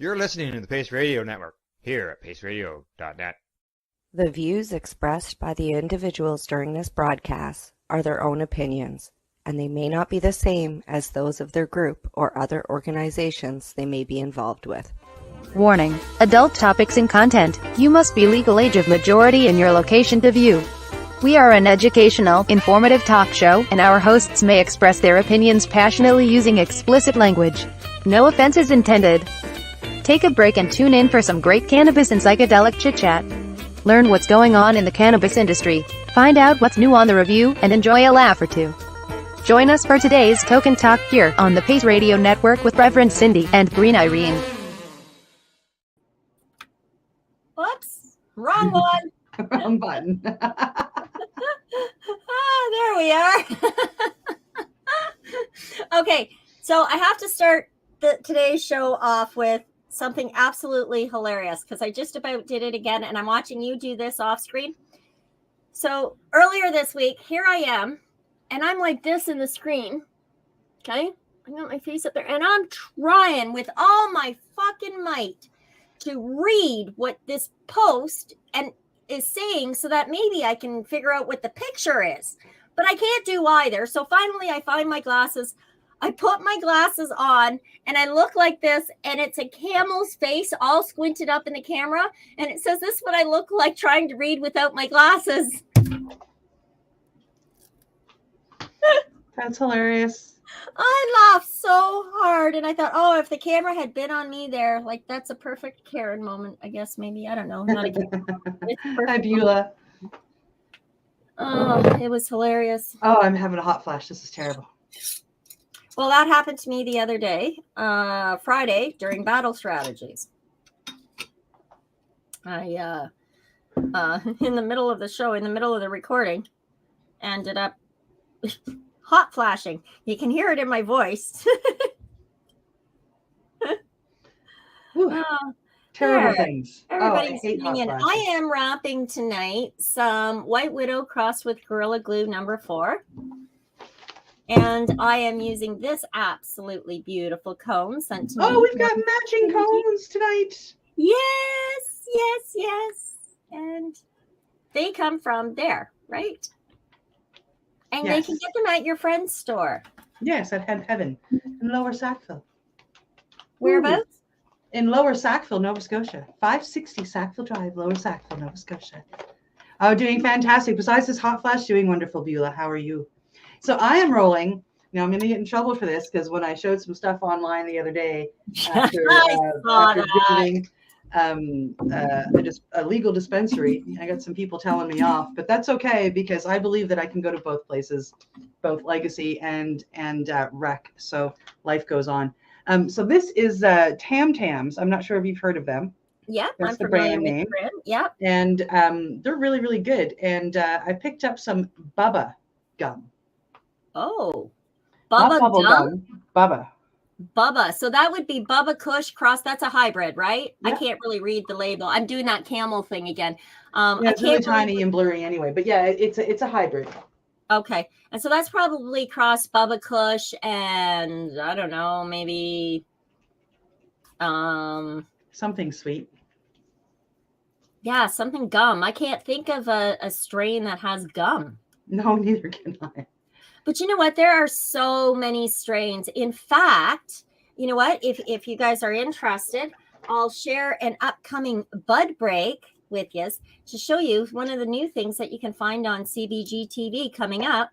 You're listening to the Pace Radio Network here at paceradio.net. The views expressed by the individuals during this broadcast are their own opinions, and they may not be the same as those of their group or other organizations they may be involved with. Warning: adult topics and content. You must be legal age of majority in your location to view. We are an educational, informative talk show, and our hosts may express their opinions passionately using explicit language. No offense is intended. Take a break and tune in for some great cannabis and psychedelic chit-chat. Learn what's going on in the cannabis industry, find out what's new on the review, and enjoy a laugh or two. Join us for today's Tokin Talk here on the Pace Radio Network with Reverend Cindy and Irene. Whoops, wrong one. Wrong button. There we are. Okay, so I have to start today's show off with something absolutely hilarious because I just about did it again, and I'm watching you do this off screen. So earlier this week, here I am, and I'm like this in the screen. Okay, I got my face up there, and I'm trying with all my fucking might to read what this post is saying so that maybe I can figure out what the picture is. But I can't do either. So finally I find my glasses. I put my glasses on and I look like this, and it's a camel's face all squinted up in the camera. And it says, "This is what I look like trying to read without my glasses." That's hilarious. I laughed so hard, and I thought, oh, if the camera had been on me there, like that's a perfect Karen moment, I guess. Maybe, I don't know. Not a Karen. Hi, Beulah. Oh, it was hilarious. Oh, I'm having a hot flash. This is terrible. Well, that happened to me the other day, Friday, during battle strategies. I, in the middle of the show, in the middle of the recording, ended up hot flashing. You can hear it in my voice. Terrible things. Everybody's tuning in. I am wrapping tonight some White Widow crossed with Gorilla Glue #4. And I am using this absolutely beautiful cone sent to me. Oh, we've got matching cones tonight. Yes, yes, yes. And they come from there, right? And Yes. they can get them at your friend's store. Yes, at Heaven in Lower Sackville. Whereabouts? In Lower Sackville, Nova Scotia. 560 Sackville Drive, Lower Sackville, Nova Scotia. Oh, doing fantastic. Besides this hot flash, doing wonderful, Beulah. How are you? So I am rolling. Now I'm going to get in trouble for this because when I showed some stuff online the other day after visiting a legal dispensary, I got some people telling me off, but that's okay because I believe that I can go to both places, both Legacy and Rec. So life goes on. So this is Tam Tams. I'm not sure if you've heard of them. Yeah, that's I'm the familiar brand with name. the brand. Yep. And they're really, really good. And I picked up some Bubba gum. Oh, Not Bubba bubble gum? Bubba. Bubba. So that would be Bubba Kush cross. That's a hybrid, right? Yeah. I can't really read the label. I'm doing that camel thing again. Yeah, it's really tiny and blurry anyway. But yeah, it's a hybrid. Okay. And so that's probably cross Bubba Kush and I don't know, maybe something sweet. Yeah, something gum. I can't think of a strain that has gum. No, neither can I. But you know what? There are so many strains. In fact, you know what? If you guys are interested, I'll share an upcoming bud break with you to show you one of the new things that you can find on CBG TV coming up.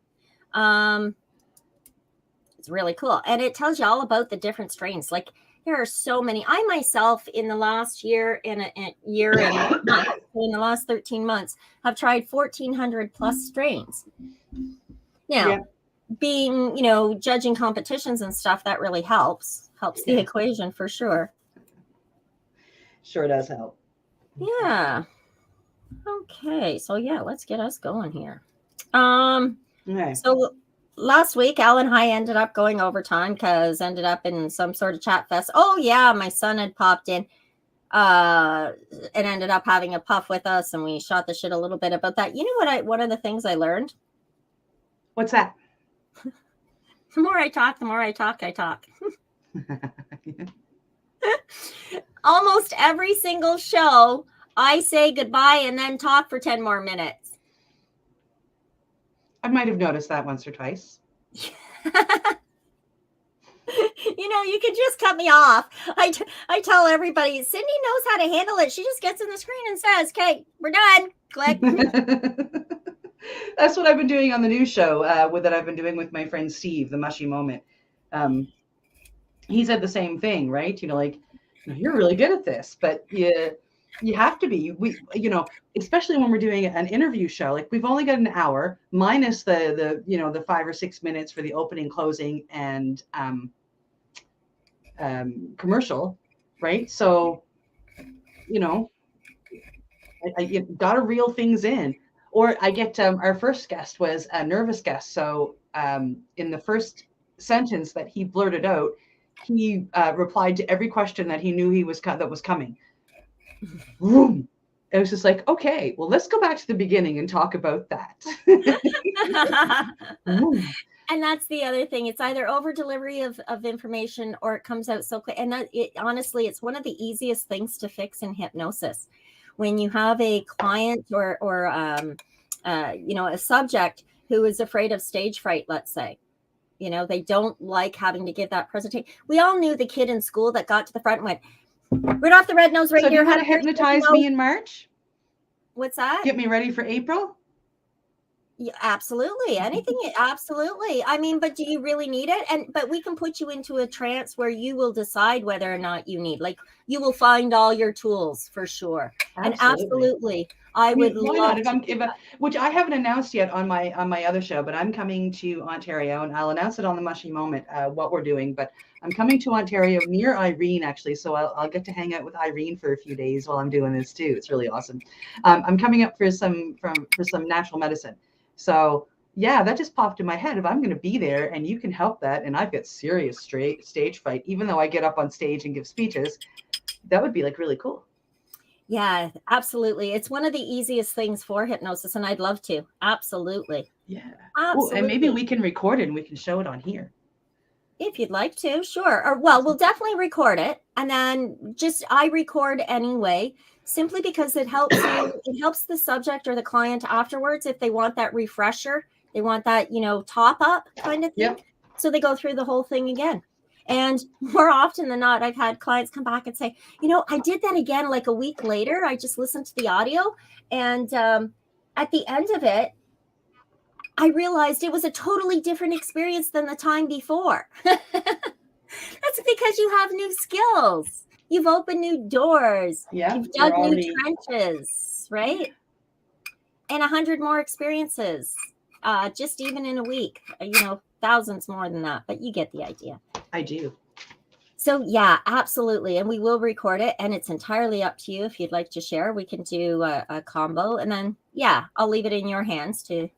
It's really cool. And it tells you all about the different strains. Like there are so many. I myself in the last year in the last 13 months have tried 1,400 plus strains. Now, Yeah. being, judging competitions and stuff, that really helps the equation for sure. Sure does help. Yeah. Okay. So yeah, let's get us going here. Okay. So last week, Al and I ended up going overtime because ended up in some sort of chat fest. Oh yeah, my son had popped in and ended up having a puff with us, and we shot the shit a little bit about that. You know what? One of the things I learned. What's that? The more I talk, I talk. almost every single show, I say goodbye and then talk for 10 more minutes. I might have noticed that once or twice. You can just cut me off. I tell everybody, Cindy knows how to handle it. She just gets in the screen and says, okay, we're done. Click. That's what I've been doing on the new show that I've been doing with my friend Steve, the Mushy Moment. He said the same thing, right? Like, you're really good at this, but you have to be. Especially when we're doing an interview show, like we've only got an hour minus the 5 or 6 minutes for the opening, closing, and commercial, right? So, I got to reel things in. Or I get our first guest was a nervous guest. So in the first sentence that he blurted out, he replied to every question that he knew that was coming. Boom. It was just like, okay, well, let's go back to the beginning and talk about that. And that's the other thing. It's either over delivery of information or it comes out so quick. And honestly, it's one of the easiest things to fix in hypnosis. When you have a client or a subject who is afraid of stage fright, let's say, they don't like having to give that presentation. We all knew the kid in school that got to the front and went, Rudolph the Red-Nosed Reindeer. So do you want to hypnotize me in March? What's that? Get me ready for April? Yeah, absolutely. Anything. Absolutely. I mean, but do you really need it? But we can put you into a trance where you will decide whether or not you need, like, you will find all your tools for sure. Absolutely. And absolutely, I would love which I haven't announced yet on my other show, but I'm coming to Ontario, and I'll announce it on the Mushy Moment what we're doing. But I'm coming to Ontario near Irene, actually, so I'll get to hang out with Irene for a few days while I'm doing this too. It's really awesome. I'm coming up for some natural medicine. So yeah, that just popped in my head. If I'm going to be there and you can help that, and I've got serious stage fright, even though I get up on stage and give speeches, that would be like really cool. Yeah, absolutely. It's one of the easiest things for hypnosis, and I'd love to. Absolutely. Yeah. Absolutely. Ooh, and maybe we can record it and we can show it on here. If you'd like to, sure. Or, well, we'll definitely record it. And then I record anyway, simply because it helps it helps the subject or the client afterwards if they want that refresher, they want that, top up kind of thing. Yep. So they go through the whole thing again. And more often than not, I've had clients come back and say, I did that again like a week later. I just listened to the audio. And at the end of it, I realized it was a totally different experience than the time before. That's because you have new skills. You've opened new doors. Yeah, you've dug new trenches, right? And 100 more experiences, just even in a week. Thousands more than that, but you get the idea. I do. So yeah, absolutely. And we will record it, and it's entirely up to you if you'd like to share. We can do a combo, and then I'll leave it in your hands too.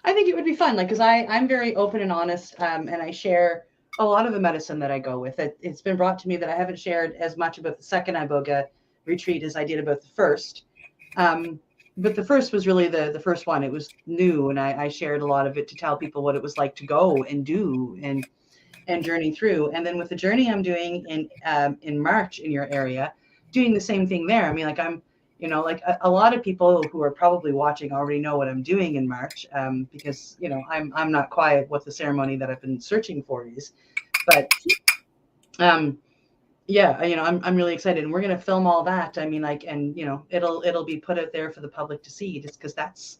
I think it would be fun, because I'm very open and honest, and I share a lot of the medicine that I go with. It's been brought to me that I haven't shared as much about the second Iboga retreat as I did about the first. But the first was really the first one. It was new, and I shared a lot of it to tell people what it was like to go and do and journey through. And then with the journey I'm doing in March in your area, doing the same thing there. I mean, like I'm, a lot of people who are probably watching already know what I'm doing in March, because I'm not quiet what the ceremony that I've been searching for is, but I'm really excited, and we're gonna film all that. I mean, it'll be put out there for the public to see, just because that's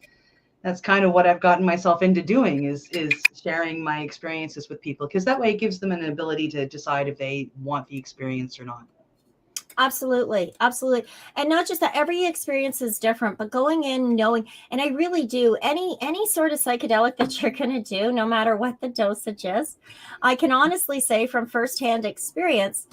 kind of what I've gotten myself into doing is sharing my experiences with people, because that way it gives them an ability to decide if they want the experience or not. Absolutely. Absolutely. And not just that, every experience is different, but going in knowing, and I really do, any sort of psychedelic that you're going to do, no matter what the dosage is, I can honestly say from firsthand experience,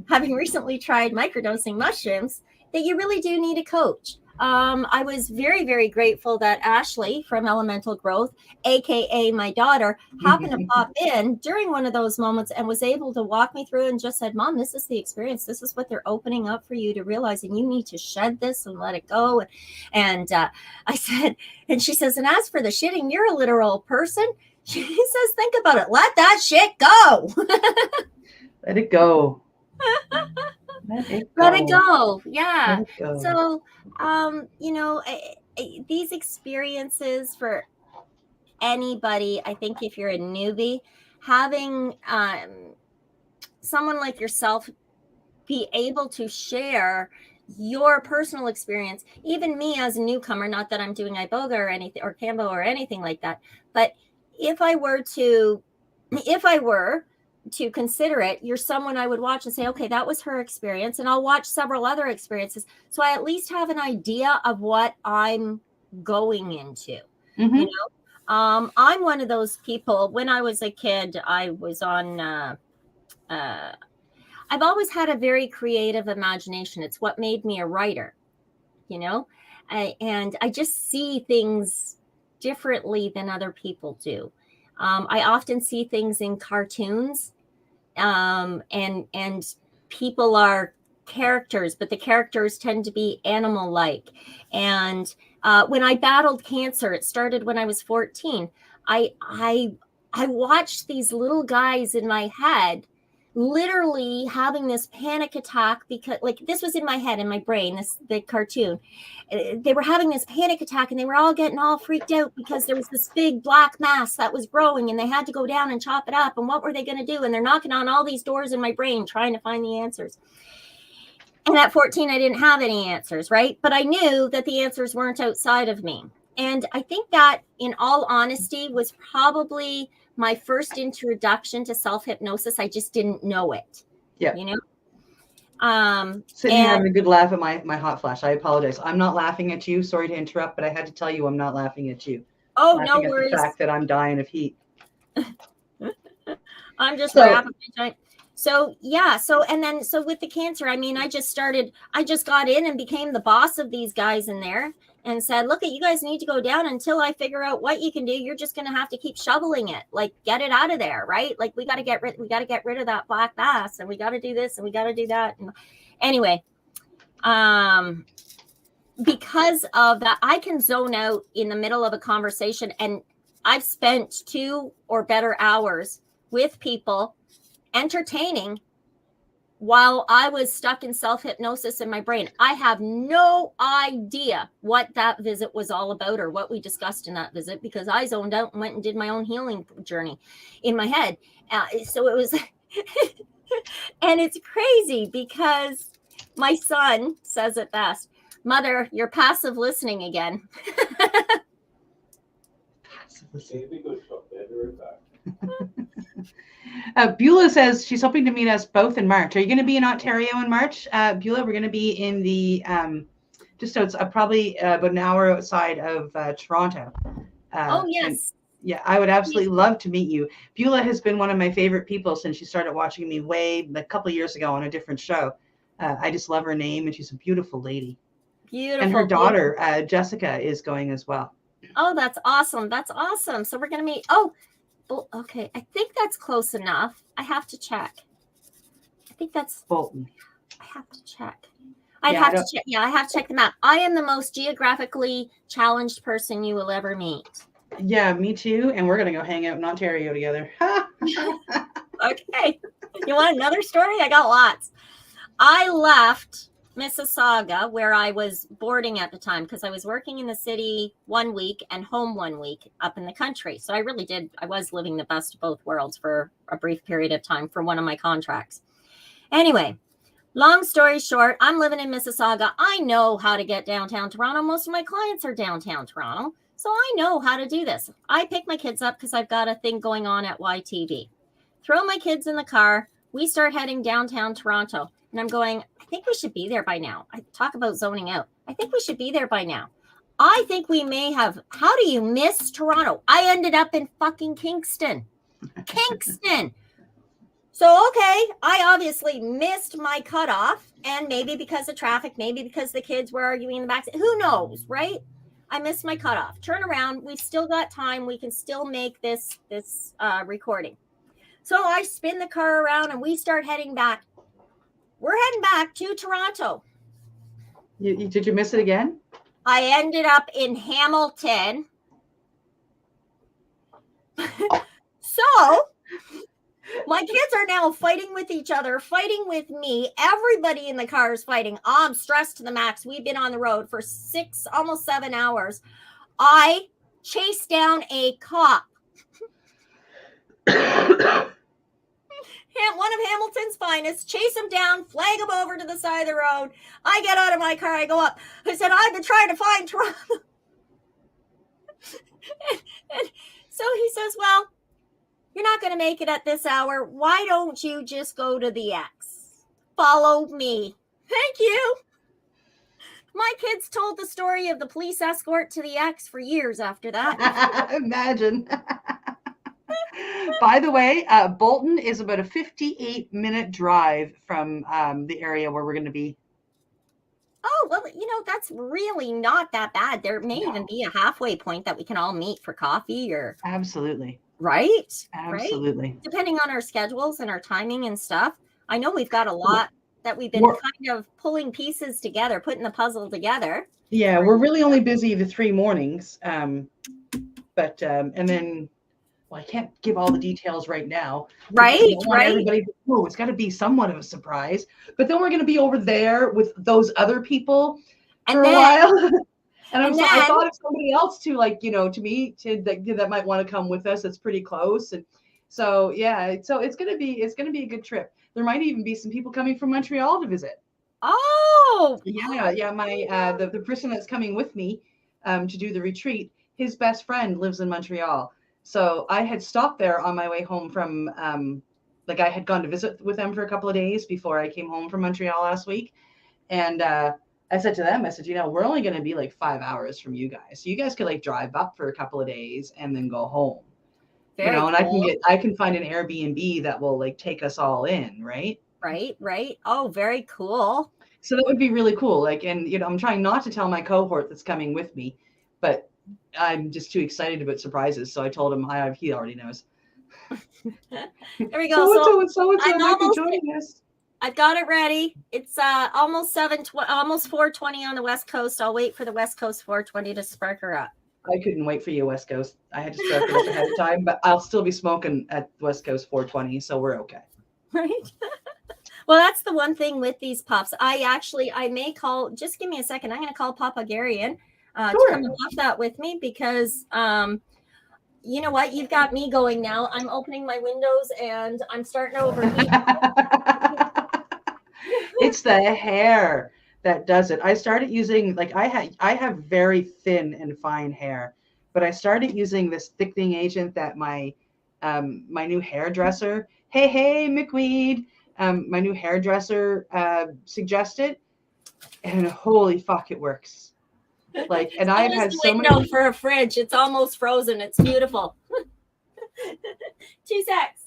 having recently tried microdosing mushrooms, that you really do need a coach. I was very, very grateful that Ashley from Elemental Growth, aka my daughter, happened to pop in during one of those moments and was able to walk me through and just said, Mom, this is the experience. This is what they're opening up for you to realize, and you need to shed this and let it go. And I said, and she says, and as for the shitting, you're a literal person. She says, think about it. Let that shit go. Let it go. Let it go. Let it go. Yeah. Let it go. So, these experiences for anybody, I think if you're a newbie, having someone like yourself be able to share your personal experience, even me as a newcomer, not that I'm doing iboga or anything or Kambo or anything like that, but if I were to consider it, you're someone I would watch and say, okay, that was her experience, and I'll watch several other experiences, so I at least have an idea of what I'm going into. Mm-hmm. You know, I'm one of those people. When I was a kid, I was on I've always had a very creative imagination. It's what made me a writer, and I just see things differently than other people do. I often see things in cartoons, and people are characters, but the characters tend to be animal-like. And when I battled cancer, it started when I was 14. I watched these little guys in my head literally having this panic attack, because this was in my head, in my brain, the cartoon. They were having this panic attack, and they were all getting all freaked out because there was this big black mass that was growing, and they had to go down and chop it up. And what were they going to do? And they're knocking on all these doors in my brain trying to find the answers. And at 14, I didn't have any answers, right? But I knew that the answers weren't outside of me. And I think that, in all honesty, was probably my first introduction to self-hypnosis. I just didn't know it. Yeah. Sitting here having a good laugh at my hot flash. I apologize. I'm not laughing at you. Sorry to interrupt, but I had to tell you I'm not laughing at you. Oh, no worries. The fact that I'm dying of heat. I'm just wrapping my giant. So with the cancer, I mean, I just got in and became the boss of these guys in there, and said, look, you guys need to go down until I figure out what you can do. You're just going to have to keep shoveling it, get it out of there. Right. We got to get rid of that black mass, and we got to do this, and we got to do that. And anyway, because of that, I can zone out in the middle of a conversation, and I've spent 2 or better hours with people entertaining while I was stuck in self-hypnosis in my brain. I have no idea what that visit was all about or what we discussed in that visit, because I zoned out and went and did my own healing journey in my head. So it was, and it's crazy because my son says it best, Mother, you're passive listening again. Passive listening. Beulah says she's hoping to meet us both in March. Are you going to be in Ontario in March? Beulah, we're going to be in the just so it's probably about an hour outside of Toronto. Oh, yes. Yeah, I would absolutely love to meet you. Beulah has been one of my favorite people since she started watching me a couple of years ago on a different show. I just love her name, and she's a beautiful lady. Beautiful. And her daughter, Jessica, is going as well. Oh, that's awesome. That's awesome. So we're going to meet. Oh, okay. I think that's close enough. I have to check. I think that's Bolton. I have to check. I have to check. Yeah, I have to check the map. I am the most geographically challenged person you will ever meet. Yeah, me too. And we're going to go hang out in Ontario together. Okay. You want another story? I got lots. I left Mississauga, where I was boarding at the time, because I was working in the city 1 week and home 1 week up in the country. So I was living the best of both worlds for a brief period of time for one of my contracts. Anyway, long story short, I'm living in Mississauga. I know how to get downtown Toronto. Most of my clients are downtown Toronto. So I know how to do this. I pick my kids up because I've got a thing going on at YTV. Throw my kids in the car. We start heading downtown Toronto. And I'm going, I think we should be there by now. I talk about zoning out. I think we should be there by now. I think we may have. How do you miss Toronto? I ended up in fucking Kingston. Kingston. So, okay, I obviously missed my cutoff. And maybe because of traffic, maybe because the kids were arguing in the back. Who knows, right? I missed my cutoff. Turn around. We've still got time. We can still make this recording. So I spin the car around and we start heading back. We're heading back to Toronto. Did you miss it again? I ended up in Hamilton. So My kids are now fighting with each other, fighting with me. Everybody in the car is fighting. I'm stressed to the max. We've been on the road for 6, almost 7 hours. I chased down a cop. One of Hamilton's finest, chase him down, flag him over to the side of the road. I get out of my car, I go up. I said, I've been trying to find trouble. and so he says, well, you're not going to make it at this hour. Why don't you just go to the X? Follow me. Thank you. My kids told the story of the police escort to the X for years after that. Imagine. By the way, Bolton is about a 58-minute drive from the area where we're going to be. Oh, well, that's really not that bad. There may even be a halfway point that we can all meet for coffee or. Absolutely. Right? Absolutely. Right? Depending on our schedules and our timing and stuff. I know we've got a lot that we've been kind of pulling pieces together, putting the puzzle together. Yeah, we're really only busy the 3 mornings. And then, well, I can't give all the details right now. Right, Everybody to know. It's got to be somewhat of a surprise. But then we're going to be over there with those other people for a while. And I thought of somebody else too, to meet that might want to come with us. It's pretty close. And so, yeah, so it's going to be a good trip. There might even be some people coming from Montreal to visit. Oh, yeah. My the person that's coming with me to do the retreat, his best friend lives in Montreal. So I had stopped there on my way home from I had gone to visit with them for a couple of days before I came home from Montreal last week. And I said to them, we're only going to be 5 hours from you guys. So you guys could drive up for a couple of days and then go home. Very and cool. I can find an Airbnb that will take us all in, right? Right. Oh, very cool. So that would be really cool. I'm trying not to tell my cohort that's coming with me, but I'm just too excited about surprises. So I told him he already knows. There we go. So might be joining us. I've got it ready. It's almost 4:20 on the West Coast. I'll wait for the West Coast 4:20 to spark her up. I couldn't wait for you, West Coast. I had to spark it up ahead of time, but I'll still be smoking at West Coast 4:20, so we're okay. Right. Well, that's the one thing with these pups. I may call. Just give me a second. I'm going to call Papa Gary in to come and puff that with me because. You know what? You've got me going now. I'm opening my windows and I'm starting to overheat. It's the hair that does it. I started using I have very thin and fine hair, but I started using this thickening agent that my new hairdresser, hey McWeed, my new hairdresser suggested, and holy fuck, it works. And I've had so many. No, for a fridge, it's almost frozen. It's beautiful. 2 secs.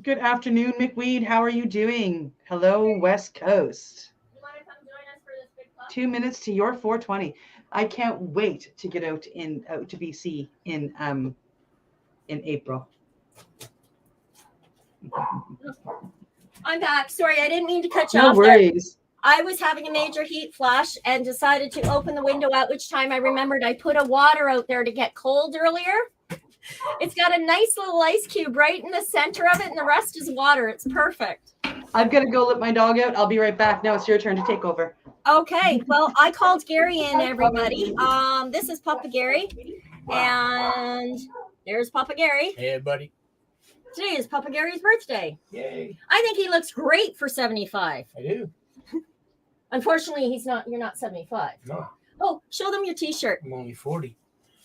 Good afternoon, McWeed. How are you doing? Hello, West Coast. You want to come join us for this big pup? 2 minutes to your 4:20. I can't wait to get out to BC in April. I'm back. Sorry, I didn't mean to cut you off. No worries. I was having a major heat flash and decided to open the window, at which time I remembered I put a water out there to get cold earlier. It's got a nice little ice cube right in the center of it, and the rest is water. It's perfect. I've got to go let my dog out. I'll be right back. Now it's your turn to take over. Okay. Well, I called Gary in, everybody. This is Papa Gary, and there's Papa Gary. Hey, everybody. Today is Papa Gary's birthday. Yay. I think he looks great for 75. I do. Unfortunately, you're not 75. No. Oh, show them your t-shirt. I'm only 40.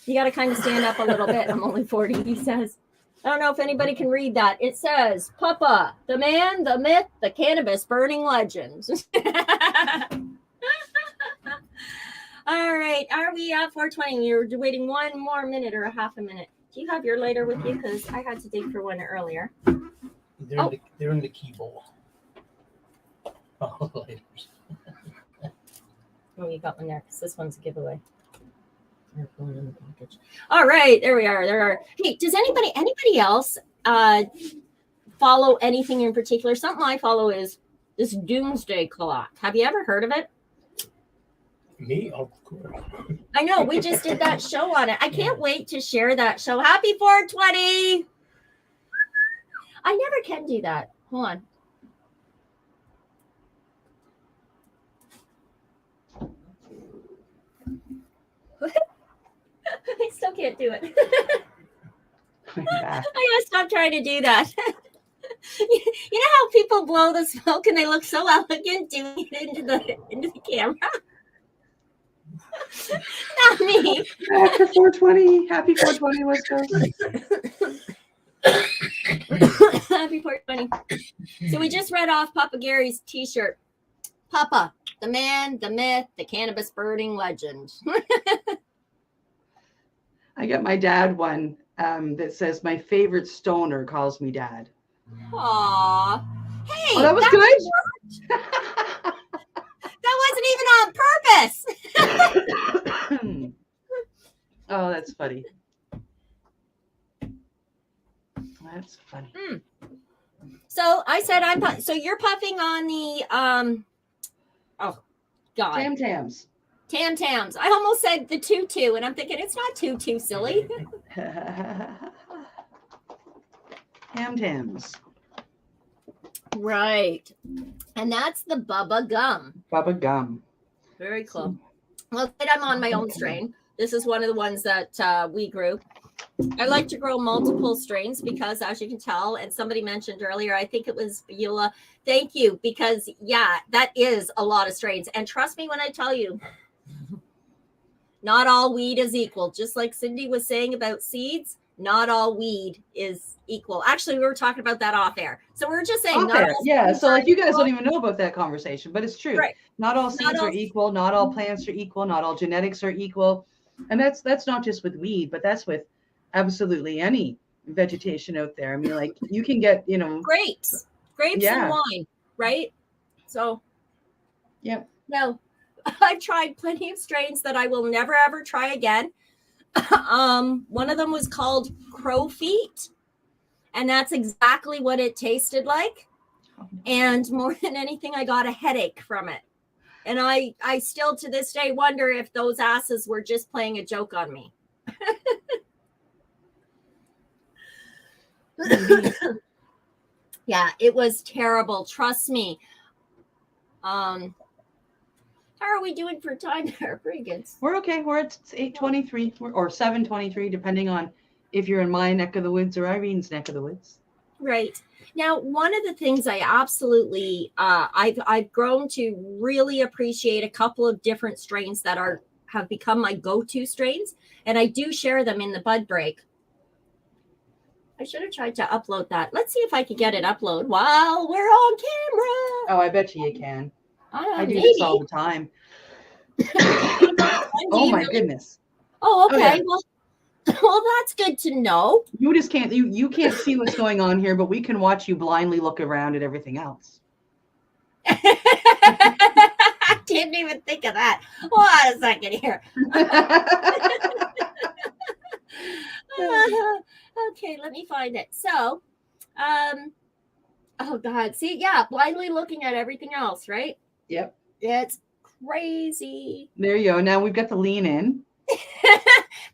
You got to kind of stand up a little bit. I'm only 40, he says. I don't know if anybody can read that. It says, Papa, the man, the myth, the cannabis burning legend. All right. Are we at 4:20? You're waiting 1 more minute or a half a minute. Do you have your lighter with you? Because I had to dig for one earlier. They're in the key bowl. Oh, lighters. Oh, you got one there because this one's a giveaway. All right, there we are. There are. Hey, does anybody else follow anything in particular? Something I follow is this doomsday clock. Have you ever heard of it? Me, of course. I know. We just did that show on it. I can't wait to share that show. Happy 420. I never I can do that. Hold on. I still can't do it. I gotta stop trying to do that. You know how people blow the smoke and they look so elegant doing it into the camera? Not me. After 420, happy 420, West Coast. Happy 420. So we just read off Papa Gary's t-shirt. Papa, the man, the myth, the cannabis burning legend. I got my dad one that says, my favorite stoner calls me dad. Aw. Hey, Oh, that was good? That wasn't even on purpose. Oh, that's funny. That's funny. So I said so you're puffing on the oh God. Tam Tams. Tam Tams. I almost said the tutu, and I'm thinking it's not tutu, silly. Tam Tams. Right. And that's the Bubba Gum. Bubba Gum. Very cool. Well, I'm on my own strain. This is one of the ones that we grew. I like to grow multiple strains because, as you can tell, and somebody mentioned earlier, I think it was Beulah. Thank you, because, yeah, that is a lot of strains. And trust me when I tell you, not all weed is equal. Just like Cindy was saying about seeds, not all weed is equal. Actually, we were talking about that off air. So we're just saying, not all yeah. So like you guys equal. don't even know about that conversation, but it's true. Right. Not all seeds are equal. Not all plants are equal. Not all genetics are equal. And that's not just with weed, but that's with absolutely any vegetation out there. I mean, like you can get, grapes and wine, right? So, yeah. No, I've tried plenty of strains that I will never ever try again. One of them was called Crow Feet, and that's exactly what it tasted like. And more than anything, I got a headache from it. And I still to this day wonder if those asses were just playing a joke on me. Yeah, it was terrible. Trust me. How are we doing for time there? Pretty good. We're okay. We're at 8:23 or 7:23, depending on if you're in my neck of the woods or Irene's neck of the woods. Right. Now, one of the things I absolutely, I've grown to really appreciate a couple of different strains that have become my go-to strains, and I do share them in the bud break. I should have tried to upload that. Let's see if I can get it upload while we're on camera. Oh, I bet you can. I do maybe. this all the time. Oh my goodness. Oh, okay. Oh, yeah. Well, that's good to know. You just can't. You can't see what's going on here, but we can watch you blindly look around at everything else. I didn't even think of that. Hold on a second here. Okay, let me find it. So, oh God, see, yeah, blindly looking at everything else, right? Yep. It's crazy. There you go. Now we've got the lean in.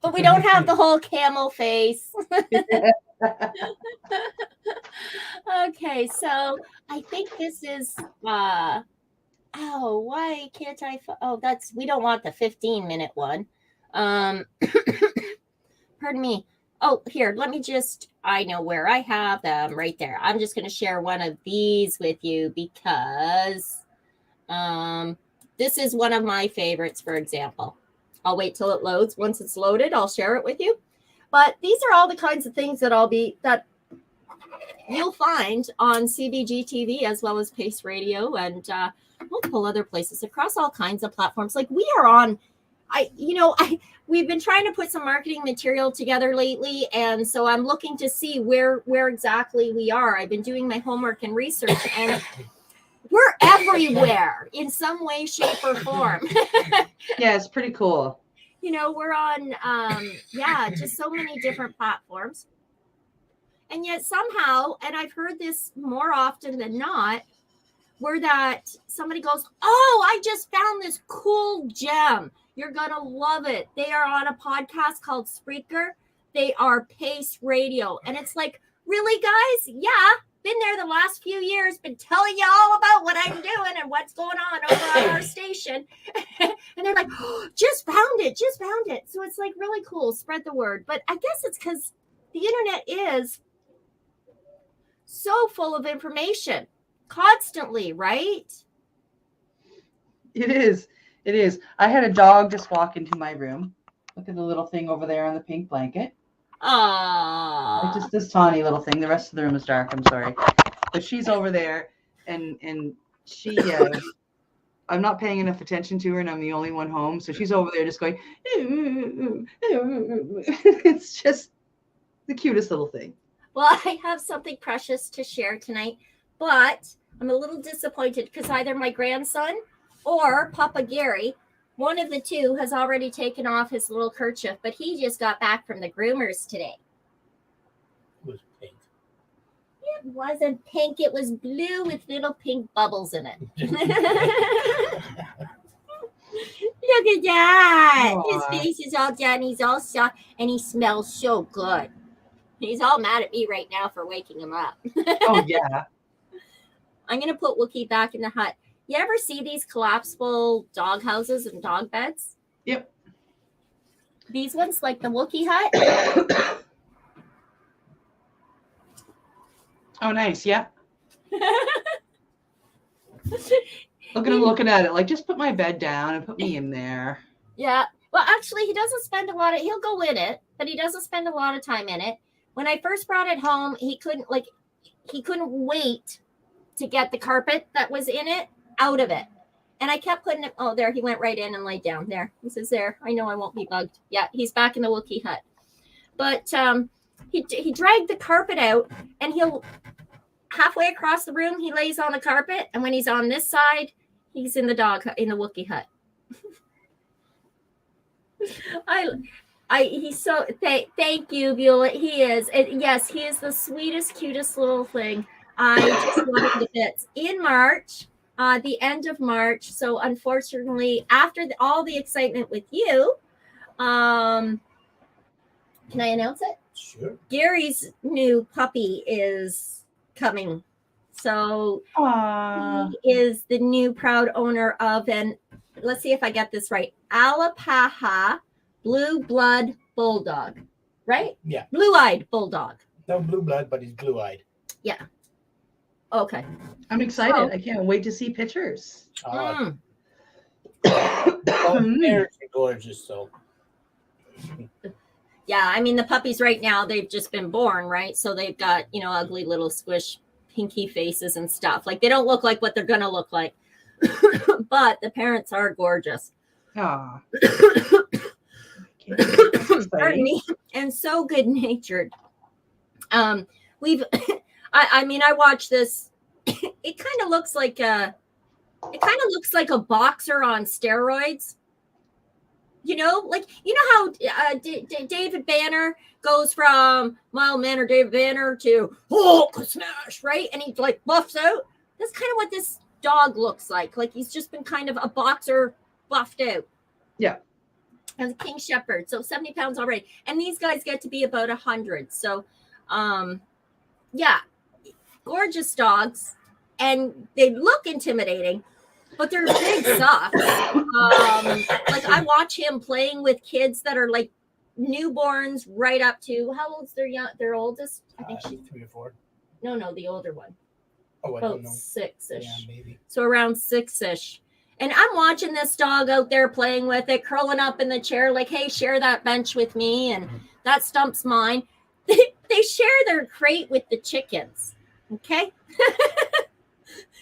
But we don't have the whole camel face. Okay, so I think this is, why can't I, we don't want the 15-minute one. Pardon me. Oh, here, let me I know where I have them right there. I'm just going to share one of these with you because this is one of my favorites, for example. I'll wait till it loads. Once it's loaded, I'll share it with you. But these are all the kinds of things that you'll find on CBG TV as well as Pace Radio and multiple other places across all kinds of platforms. Like we are on, we've been trying to put some marketing material together lately. And so I'm looking to see where exactly we are. I've been doing my homework and research and we're everywhere in some way, shape, or form. Yeah, it's pretty cool. We're on, just so many different platforms. And yet somehow, and I've heard this more often than not, where that somebody goes, oh, I just found this cool gem. You're going to love it. They are on a podcast called Spreaker. They are Pace Radio. And it's like, really, guys? Yeah, been there the last few years, been telling you all about what I'm doing and what's going on over on our station. And they're like, oh, just found it. So it's like really cool. Spread the word. But I guess it's because the internet is so full of information constantly, right? It is. I had a dog just walk into my room. Look at the little thing over there on the pink blanket. Aww. Just this tawny little thing. The rest of the room is dark. I'm sorry. But she's over there, and she, I'm not paying enough attention to her, and I'm the only one home. So she's over there just going, it's just the cutest little thing. Well, I have something precious to share tonight, but I'm a little disappointed because either my grandson or Papa Gary, one of the two, has already taken off his little kerchief, but he just got back from the groomers today. It was pink. It wasn't pink. It was blue with little pink bubbles in it. Look at that. Aww. His face is all done. He's all soft, and he smells so good. He's all mad at me right now for waking him up. Oh, yeah. I'm going to put Wookie back in the hut. You ever see these collapsible dog houses and dog beds? Yep. These ones, like the Wookie hut? Oh, nice. Yeah. Looking at it, like, just put my bed down and put me in there. Yeah. Well, actually, he doesn't spend he'll go in it, but he doesn't spend a lot of time in it. When I first brought it home, he couldn't wait to get the carpet that was in it out of it. And I kept putting it, oh, there, he went right in and laid down there. He says, there, I know I won't be bugged. Yeah, he's back in the Wookie hut. But he dragged the carpet out, and he'll halfway across the room, he lays on the carpet. And when he's on this side, he's in the Wookie hut. He's so, thank you, Beulah. He is. Yes, he is the sweetest, cutest little thing. I just love him to bits. In March, the end of March. So unfortunately, after all the excitement with you, can I announce it? Sure. Gary's new puppy is coming. So he is the new proud owner of let's see if I get this right, Alapaha Blue Blood Bulldog, right? Yeah. Blue-eyed Bulldog. No blue blood, but he's blue-eyed. Yeah. Okay. I'm excited. I can't wait to see pictures. They're gorgeous, so. Yeah, I mean, the puppies right now, they've just been born, right? So they've got, ugly little squish pinky faces and stuff. Like, they don't look like what they're going to look like. But the parents are gorgeous. Aw. Pardon me. And so good-natured. I watched this. It kind of looks like a boxer on steroids. How David Banner goes from mild mannered David Banner to Hulk smash, right? And he like buffs out. That's kind of what this dog looks like. Like he's just been kind of a boxer buffed out. Yeah. And the King Shepherd, so 70 pounds already. And these guys get to be about 100. So, yeah, gorgeous dogs. And they look intimidating, but they're big soft. Like I watch him playing with kids that are like newborns right up to, how old's their oldest? I think she's 3 or 4. No, the older one. Oh, I about don't know. 6-ish. Yeah, maybe. So around 6-ish. And I'm watching this dog out there playing with it, curling up in the chair, like, hey, share that bench with me. And that stump's mine. They share their crate with the chickens. Okay.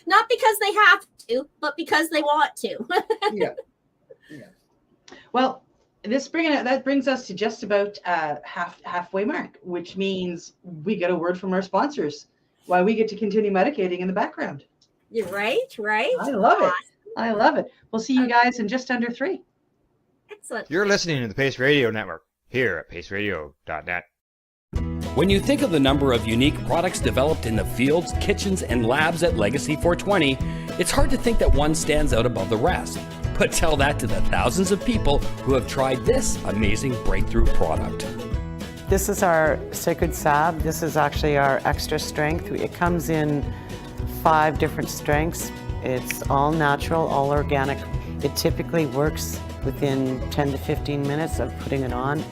Not because they have to, but because they want to. Yeah. Well, that brings us to just about halfway mark, which means we get a word from our sponsors while we get to continue medicating in the background. You're right. I love it. We'll see you guys in just under 3. Excellent. You're listening to the Pace Radio Network here at paceradio.net. When you think of the number of unique products developed in the fields, kitchens, and labs at Legacy 420, it's hard to think that one stands out above the rest. But tell that to the thousands of people who have tried this amazing breakthrough product. This is our Sacred Salve. This is actually our extra strength. It comes in 5 different strengths. It's all natural, all organic. It typically works within 10 to 15 minutes of putting it on.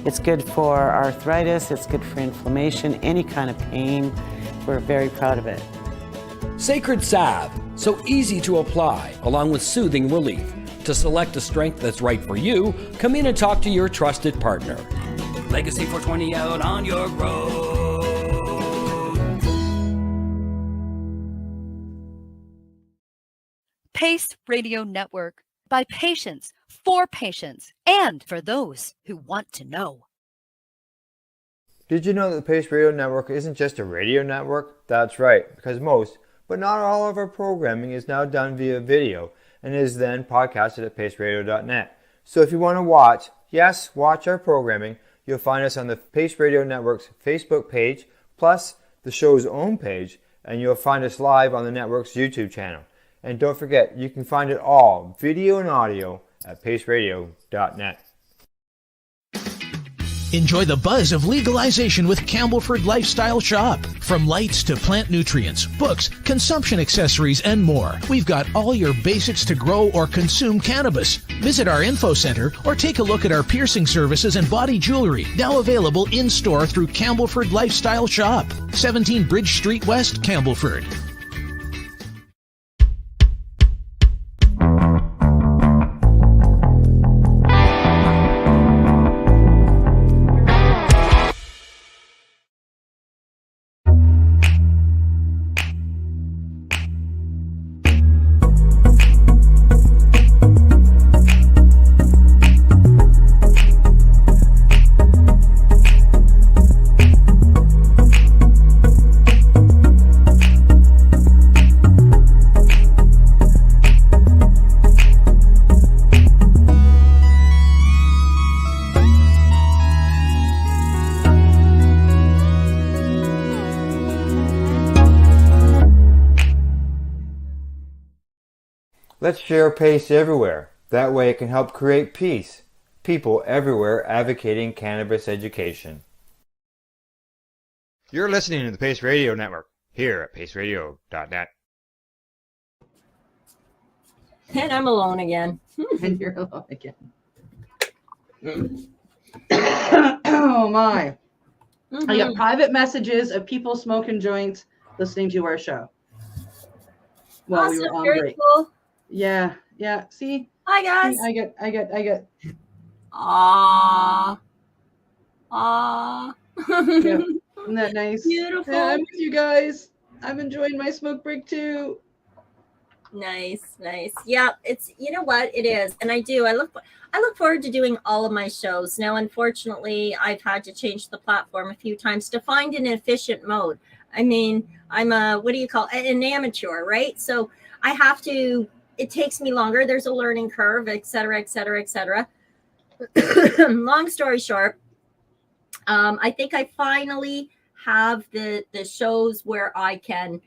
It's good for arthritis, it's good for inflammation, any kind of pain. We're very proud of it. Sacred Salve, so easy to apply, along with soothing relief. To select a strength that's right for you, come in and talk to your trusted partner. Legacy 420 out on your road. Pace Radio Network, by patients, for patients, and for those who want to know. Did you know that the Pace Radio Network isn't just a radio network? That's right, because most, but not all of our programming is now done via video and is then podcasted at paceradio.net. So if you want to watch our programming, you'll find us on the Pace Radio Network's Facebook page, plus the show's own page, and you'll find us live on the network's YouTube channel. And don't forget, you can find it all, video and audio, at paceradio.net. Enjoy the buzz of legalization with Campbellford Lifestyle Shop. From lights to plant nutrients, books, consumption accessories, and more, we've got all your basics to grow or consume cannabis. Visit our info center or take a look at our piercing services and body jewelry, now available in-store through Campbellford Lifestyle Shop, 17 Bridge Street West, Campbellford. Let's share Pace everywhere. That way it can help create peace. People everywhere advocating cannabis education. You're listening to the Pace Radio Network, here at paceradio.net. And I'm alone again. And you're alone again. Oh my. I got private messages of people smoking joints listening to our show while we were on break. Cool. Yeah. See? Hi guys. I get. Aww. Yeah. Isn't that nice? Beautiful. Yeah, I'm with you guys. I'm enjoying my smoke break too. Nice. Yeah, it's, you know what it is, and I look forward to doing all of my shows. Now, unfortunately, I've had to change the platform a few times to find an efficient mode. I mean, I'm an amateur, right? So I have to. It takes me longer. There's a learning curve, et cetera. Long story short, I think I finally have the shows where I can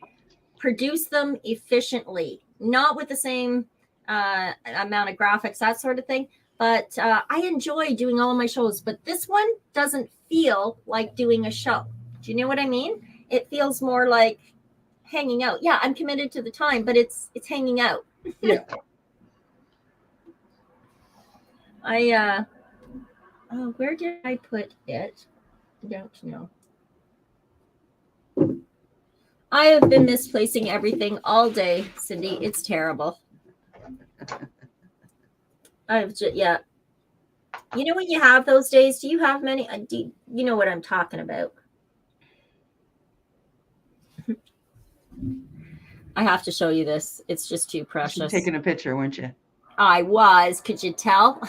produce them efficiently, not with the same amount of graphics, that sort of thing. But I enjoy doing all of my shows. But this one doesn't feel like doing a show. Do you know what I mean? It feels more like hanging out. Yeah, I'm committed to the time, but it's hanging out. Yeah. Where did I put it? I don't know. I have been misplacing everything all day, Cindy. It's terrible. Yeah. You know when you have those days, do you have many? You know what I'm talking about? I have to show you this. It's just too precious. You were taking a picture, weren't you? I was. Could you tell?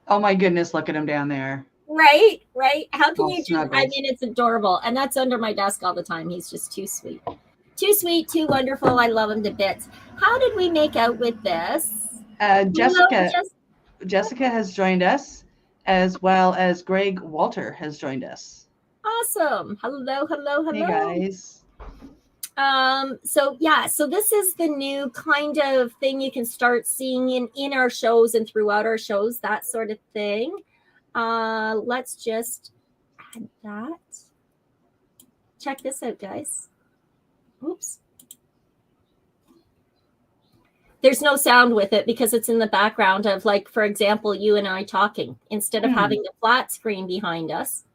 Oh my goodness, look at him down there. Right. How can All you do? snuggled. I mean, it's adorable, and that's under my desk all the time. He's just too sweet, too wonderful. I love him to bits. How did we make out with this? Jessica has joined us, as well as Greg Walter has joined us. Awesome. Hello. Hey guys. So this is the new kind of thing you can start seeing in our shows and throughout our shows, that sort of thing. Let's just add that. Check this out, guys. Oops. There's no sound with it because it's in the background of, like, for example, you and I talking. Instead of having the flat screen behind us,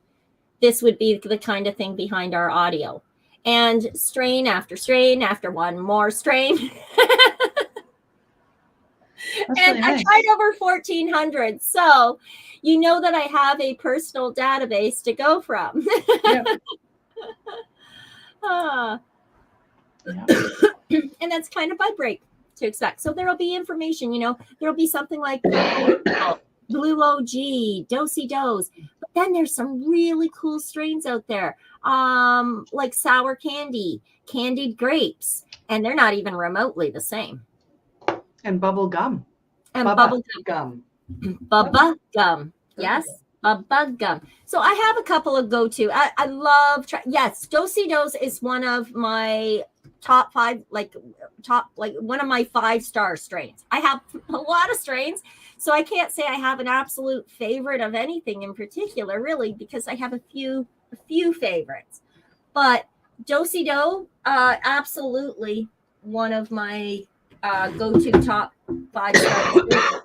this would be the kind of thing behind our audio. And strain after one more strain. And really nice. I tried over 1,400. So you know that I have a personal database to go from. Yep. And that's kind of my break to expect. So there'll be information, there'll be something like Blue OG, Dosey Does. But then there's some really cool strains out there, like sour candy, candied grapes, and they're not even remotely the same. And bubble gum. And bubble gum. Bubba gum. Yes. Bubba gum. So I have a couple of go-to. I love, yes, Dosey Does is one of my top 5, like one of my 5-star strains. I have a lot of strains, so I can't say I have an absolute favorite of anything in particular, really, because I have a few favorites. But Dosey Does, absolutely one of my go-to top 5-star.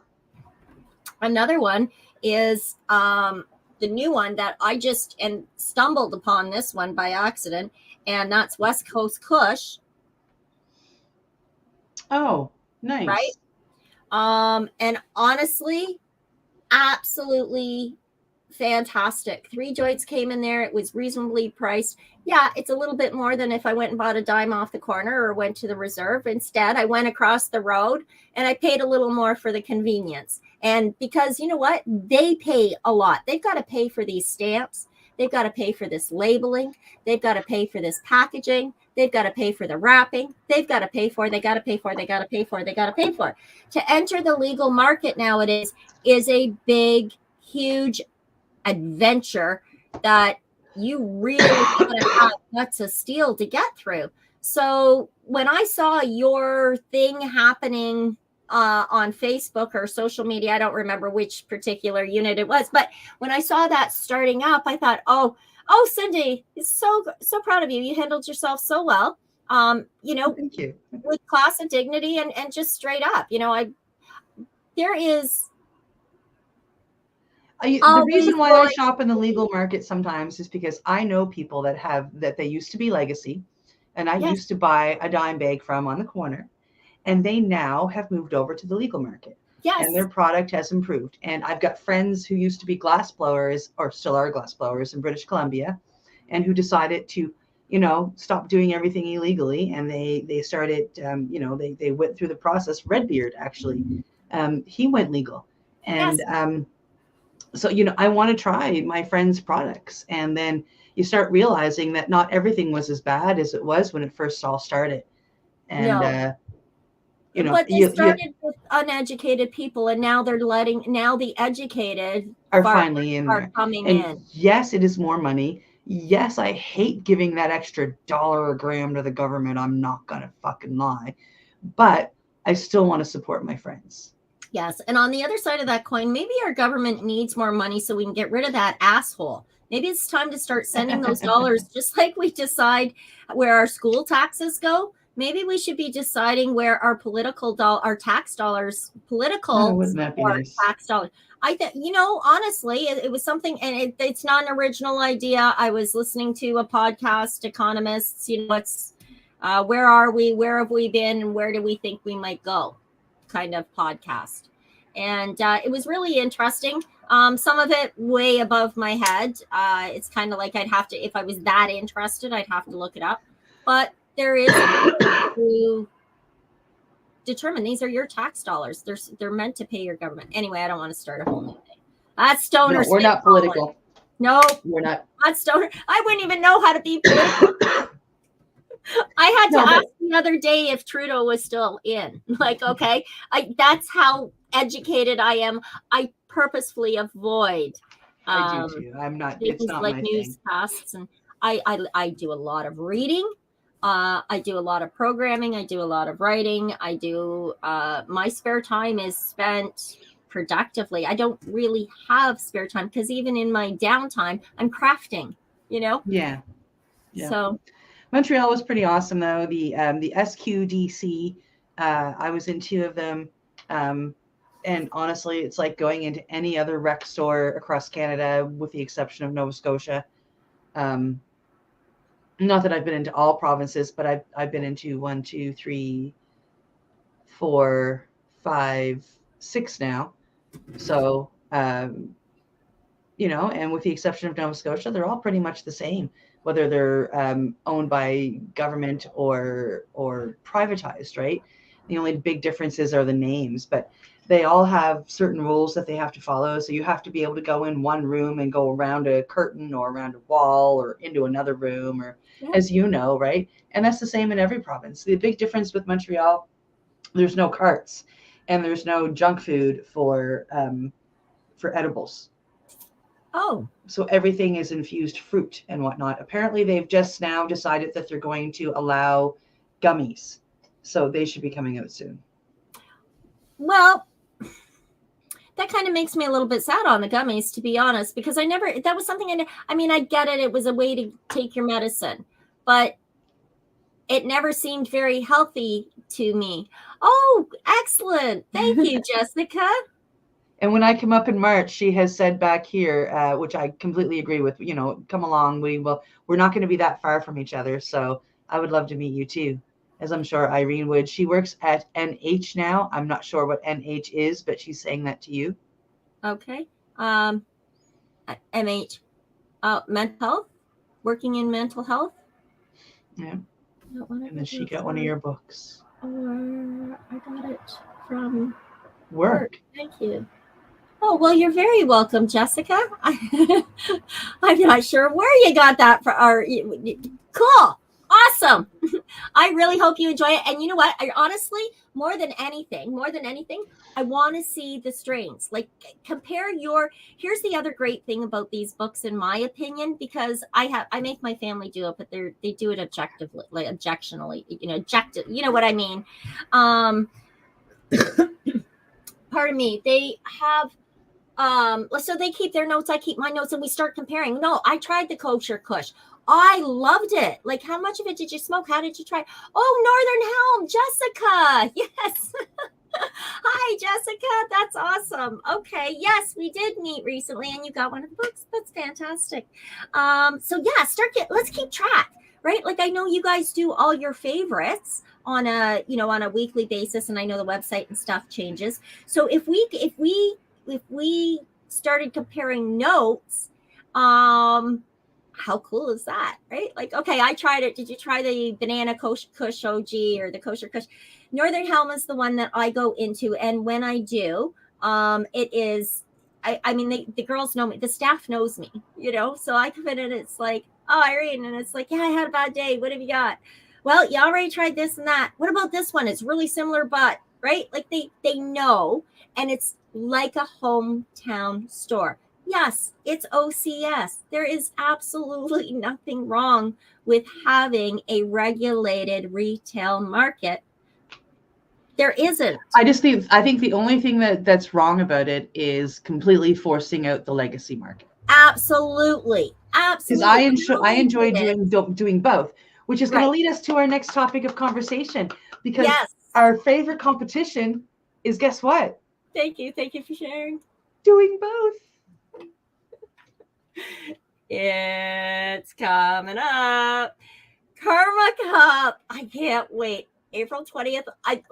Another one is the new one that I just stumbled upon this one by accident, and that's West Coast Kush. Oh, nice. Right? And honestly, absolutely fantastic. 3 joints came in there. It was reasonably priced. Yeah, it's a little bit more than if I went and bought a dime off the corner or went to the Reserve. Instead, I went across the road and I paid a little more for the convenience. And because you know what? They pay a lot. They've got to pay for these stamps. They've got to pay for this labeling. They've got to pay for this packaging. They've got to pay for the wrapping. They've got to pay for, they got to pay for, they got to pay for, they got to pay for. To enter the legal market nowadays is a big, huge adventure that you really got to have guts of steel to get through. So when I saw your thing happening on Facebook or social media, I don't remember which particular unit it was, but when I saw that starting up, I thought, oh, Cindy, so proud of you. You handled yourself so well. Thank you. With class and dignity and just straight up, there is. The reason why I shop in the legal market sometimes is because I know people that they used to be legacy, and I used to buy a dime bag from on the corner, and they now have moved over to the legal market. Yes. And their product has improved. And I've got friends who used to be glass blowers or still are glass blowers in British Columbia, and who decided to, stop doing everything illegally. And they started, they went through the process. Redbeard, actually, he went legal. And so, I want to try my friends' products. And then you start realizing that not everything was as bad as it was when it first all started. And, but they started with uneducated people, and now they're the educated are finally in are there. Coming and in. Yes, it is more money. Yes, I hate giving that extra $1 a gram to the government. I'm not going to fucking lie, but I still want to support my friends. Yes. And on the other side of that coin, maybe our government needs more money so we can get rid of that asshole. Maybe it's time to start sending those dollars, just like we decide where our school taxes go. Maybe we should be deciding where our our tax dollars, tax dollars. I think, honestly, it was something, and it's not an original idea. I was listening to a podcast, economists, where are we, where have we been, and where do we think we might go kind of podcast. And it was really interesting. Some of it way above my head. It's kind of like I'd have to, if I was that interested, I'd have to look it up. But there is to determine these are your tax dollars. They're meant to pay your government. Anyway, I don't want to start a whole new thing. That's stoner. No, we're not political. No, we're not. Not stoner. I wouldn't even know how to be political. I had to ask the other day if Trudeau was still in. Like, okay, that's how educated I am. I purposefully avoid. I do too. I'm not. It's not like my newscasts, and I do a lot of reading. I do a lot of programming. I do a lot of writing. I do. My spare time is spent productively. I don't really have spare time because even in my downtime, I'm crafting, Yeah. So Montreal was pretty awesome though. The SQDC, I was in 2 of them. And honestly, it's like going into any other rec store across Canada with the exception of Nova Scotia. Not that I've been into all provinces, but I've been into 1, 2, 3, 4, 5, 6 now. So, and with the exception of Nova Scotia, they're all pretty much the same, whether they're owned by government or privatized, right? The only big differences are the names, but they all have certain rules that they have to follow. So you have to be able to go in one room and go around a curtain or around a wall or into another room, or as you know, right? And that's the same in every province. The big difference with Montreal, there's no carts and there's no junk food for edibles. Oh. So everything is infused fruit and whatnot. Apparently, they've just now decided that they're going to allow gummies. So they should be coming out soon. Well, that kind of makes me a little bit sad on the gummies, to be honest, because that was something I get it. It was a way to take your medicine, but it never seemed very healthy to me. Oh, excellent. Thank you, Jessica. And when I come up in March, she has said back here, which I completely agree with, come along. We're not going to be that far from each other. So I would love to meet you too, as I'm sure Irene would. She works at NH now. I'm not sure what NH is, but she's saying that to you. Okay. MH, mental health, working in mental health. Yeah. And then she got one of your books. Or I got it from work. Thank you. Oh, well, you're very welcome, Jessica. I'm not sure where you got that from. Cool. Awesome. I really hope you enjoy it. And you know what? I honestly, more than anything, I want to see the strains. Like here's the other great thing about these books, in my opinion, because I make my family do it, but they do it objectively, like objectionally, you know what I mean? Pardon me. They have, so they keep their notes, I keep my notes, and we start comparing. No, I tried the kosher kush. I loved it. Like, how much of it did you smoke? How did you try? Oh, Northern Helm, Jessica. Yes. Hi, Jessica. That's awesome. Okay. Yes, we did meet recently, and you got one of the books. That's fantastic. So yeah, let's keep track, right? Like, I know you guys do all your favorites on a weekly basis, and I know the website and stuff changes. So if we started comparing notes, how cool is that, right? Like, okay, I tried it. Did you try the banana kush OG or the kosher kush? Northern Helm is the one that I go into, and when I do, it is. I mean, the girls know me. The staff knows me, So I come in and it's like, oh, Irene, and it's like, yeah, I had a bad day. What have you got? Well, you already tried this and that. What about this one? It's really similar, but right, like they know, and it's like a hometown store. Yes, it's OCS. There is absolutely nothing wrong with having a regulated retail market. There isn't. I think the only thing that's wrong about it is completely forcing out the legacy market. Absolutely. Because I enjoy doing both, which is going to lead us to our next topic of conversation. Because our favorite competition is, guess what? Thank you for sharing. Doing both. It's coming up. Karma Cup. I can't wait. April 20th. I'm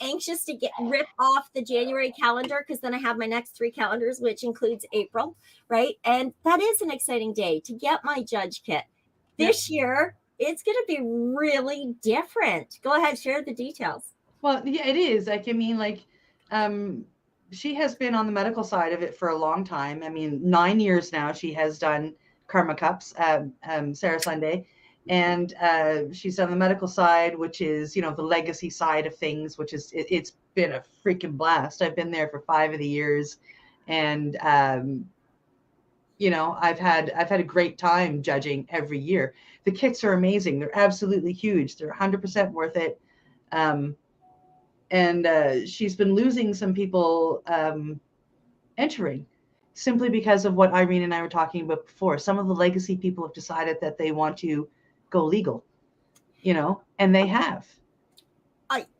anxious to rip off the January calendar, because then I have my next 3 calendars, which includes April, right? And that is an exciting day to get my judge kit. This year, it's going to be really different. Go ahead, share the details. Well, yeah, it is. Like, I mean, like, she has been on the medical side of it for a long time. I mean, 9 years now she has done Karma Cups, Sarah Sunday. And she's on the medical side, which is, the legacy side of things, which is, it's been a freaking blast. I've been there for 5 of the years. And, I've had a great time judging every year. The kits are amazing. They're absolutely huge. They're 100% worth it. And she's been losing some people entering simply because of what Irene and I were talking about before. Some of the legacy people have decided that they want to go legal, and they have.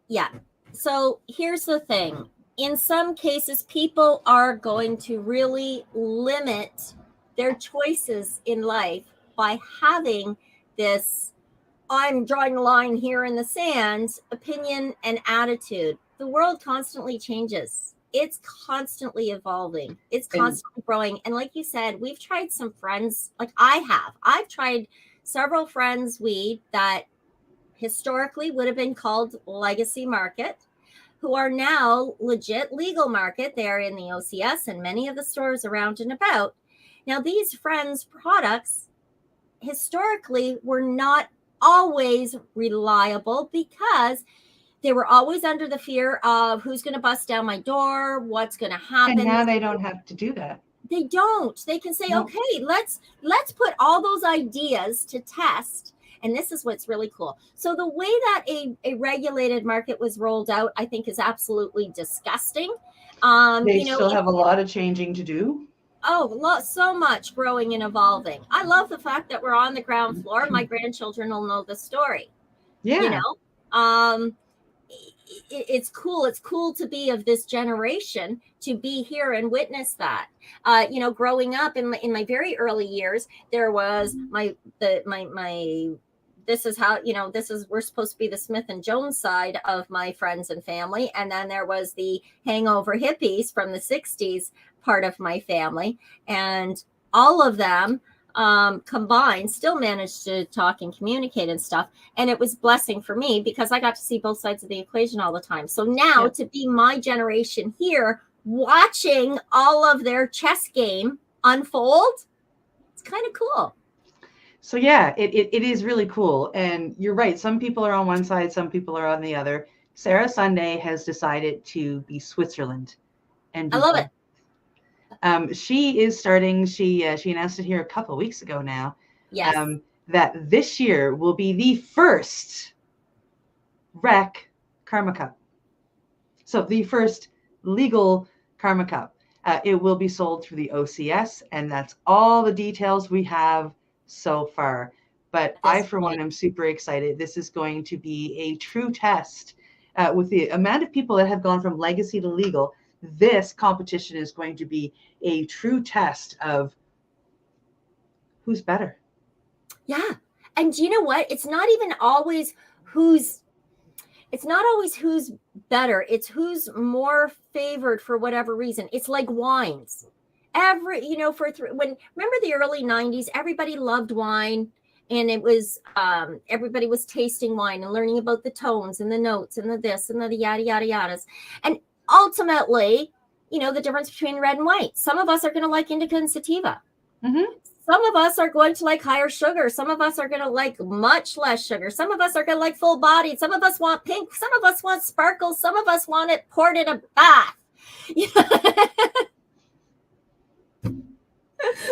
Yeah. So here's the thing. In some cases, people are going to really limit their choices in life by having this, I'm drawing a line here in the sand, opinion and attitude. The world constantly changes. It's constantly evolving. It's constantly growing. And like you said, we've tried some friends, like I've tried several friends weed that historically would have been called legacy market, who are now legit legal market. They're in the OCS and many of the stores around and about. Now, these friends' products historically were not always reliable because they were always under the fear of who's going to bust down my door, what's going to happen. And now they don't have to do that. They don't. They can say, okay, let's put all those ideas to test. And this is what's really cool. So the way that a regulated market was rolled out, I think, is absolutely disgusting. They still have a lot of changing to do. Oh, so much growing and evolving. I love the fact that we're on the ground floor. My grandchildren will know the story. Yeah. It's cool. It's cool to be of this generation, to be here and witness that. Growing up in my very early years, there was this is how, we're supposed to be the Smith and Jones side of my friends and family. And then there was the hangover hippies from the 60s part of my family. And all of them combined still managed to talk and communicate and stuff. And it was a blessing for me because I got to see both sides of the equation all the time. So now to be my generation here, watching all of their chess game unfold, it's kind of cool. So yeah, it is really cool. And you're right. Some people are on one side, some people are on the other. Sarah Sunday has decided to be Switzerland. And I love it. She is starting, she announced it here a couple of weeks ago now. Yes. That this year will be the first rec Karma Cup. So the first legal Karma Cup. It will be sold through the OCS, and that's all the details we have so far. But I, for one, am super excited. This is going to be a true test with the amount of people that have gone from legacy to legal. This competition is going to be a true test of who's better. Yeah. And you know what? It's not even always who's better. It's who's more favored for whatever reason. It's like wines. Remember the early 90s, everybody loved wine, and it was everybody was tasting wine and learning about the tones and the notes and the this and the yada yada yadas. And ultimately, the difference between red and white. Some of us are going to like indica and sativa. Mm-hmm. Some of us are going to like higher sugar. Some of us are going to like much less sugar. Some of us are going to like full bodied. Some of us want pink. Some of us want sparkles. Some of us want it poured in a bath.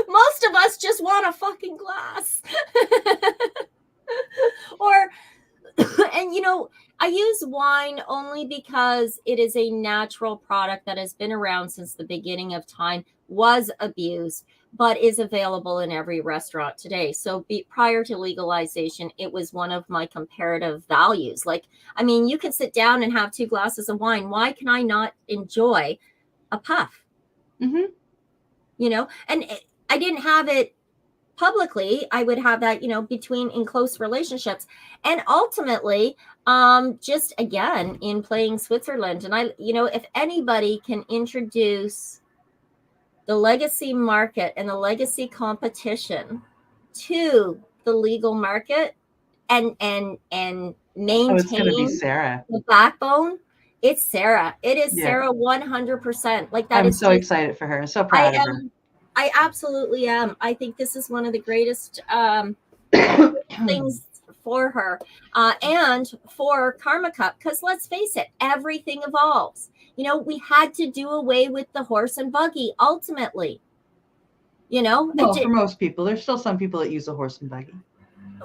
Most of us just want a fucking glass. I use wine only because it is a natural product that has been around since the beginning of time, was abused, but is available in every restaurant today. So prior to legalization, it was one of my comparative values. You can sit down and have 2 glasses of wine. Why can I not enjoy a puff? Mm-hmm. And I didn't have it publicly. I would have that, in close relationships. And ultimately, just again, in playing Switzerland. And if anybody can introduce the legacy market and the legacy competition to the legal market and maintain Sarah. the backbone, it's Sarah. It is Sarah 100%. I'm so excited for her. I'm so proud of her. I absolutely am. I think this is one of the greatest things for her and for Karma Cup, because let's face it, everything evolves. We had to do away with the horse and buggy ultimately. For most people, there's still some people that use a horse and buggy.